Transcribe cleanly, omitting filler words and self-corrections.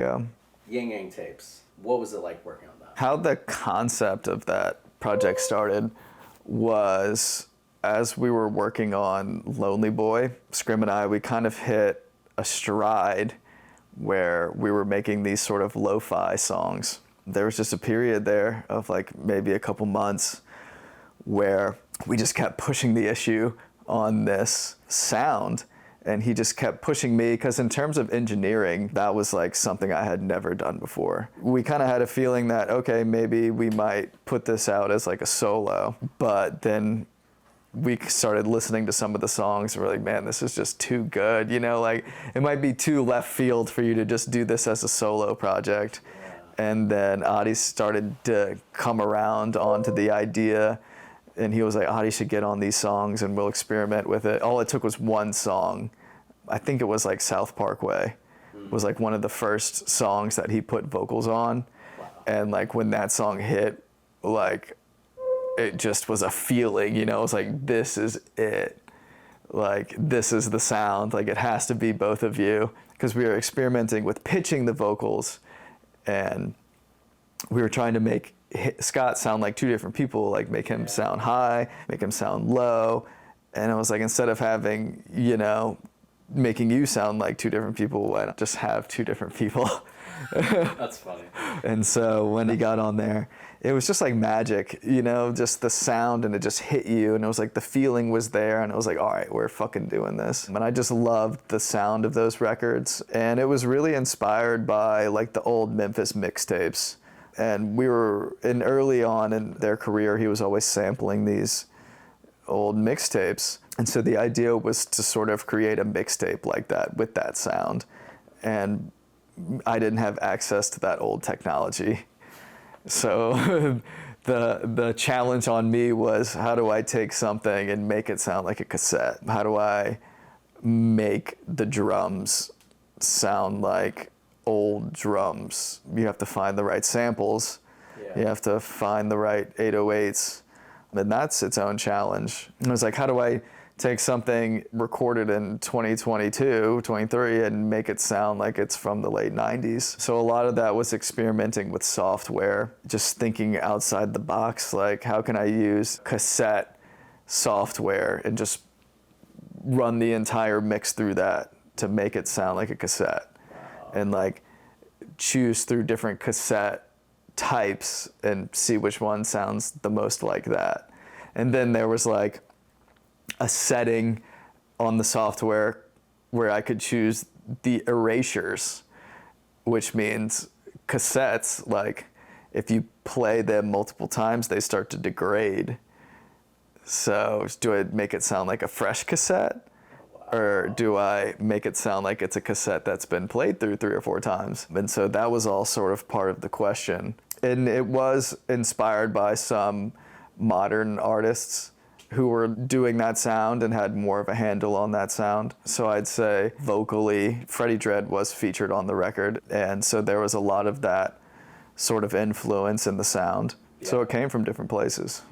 Yeah. Ying Yang Tapes. What was it like working on that? How the concept of that project started was as we were working on Lonely Boy, Scrim and I, we kind of hit a stride where we were making these sort of lo-fi songs. There was just a period there of like maybe a couple months where we just kept pushing the issue on this sound, and he just kept pushing me because in terms of engineering, that was like something I had never done before. We kind of had a feeling that, okay, maybe we might put this out as like a solo, but then we started listening to some of the songs and we're like, man, this is just too good. You know, like it might be too left field for you to just do this as a solo project. And then Adi started to come around onto the idea, and he was like, Adi should get on these songs and we'll experiment with it. All it took was one song. I think it was like South Parkway. Was like one of the first songs that he put vocals on. Wow. And like when that song hit, like it just was a feeling, you know, it was like, this is it. Like, this is the sound. Like, it has to be both of you. Because we were experimenting with pitching the vocals, and we were trying to make Scott sound like two different people, like make him sound high, make him sound low. And I was like, instead of having, you know, making you sound like two different people, why not just have two different people? That's funny. And so when he got on there, it was just like magic, you know, just the sound, and it just hit you, and it was like the feeling was there, and it was like, all right, we're fucking doing this. And I just loved the sound of those records, and it was really inspired by like the old Memphis mixtapes. And we were early on in their career, he was always sampling these old mixtapes. And so the idea was to sort of create a mixtape like that with that sound. And I didn't have access to that old technology. So the challenge on me was, how do I take something and make it sound like a cassette? How do I make the drums sound like old drums? You have to find the right samples. Yeah. You have to find the right 808s. And that's its own challenge. And it was like, how do I take something recorded in 2022, 23, and make it sound like it's from the late 90s. So a lot of that was experimenting with software, just thinking outside the box, like how can I use cassette software and just run the entire mix through that to make it sound like a cassette. And like choose through different cassette types and see which one sounds the most like that. And then there was like a setting on the software where I could choose the erasures, which means cassettes, like if you play them multiple times, they start to degrade. So do I make it sound like a fresh cassette? Or do I make it sound like it's a cassette that's been played through 3 or 4 times? And so that was all sort of part of the question. And it was inspired by some modern artists who were doing that sound and had more of a handle on that sound. So I'd say vocally, Freddie Dredd was featured on the record. And so there was a lot of that sort of influence in the sound. Yeah. So it came from different places.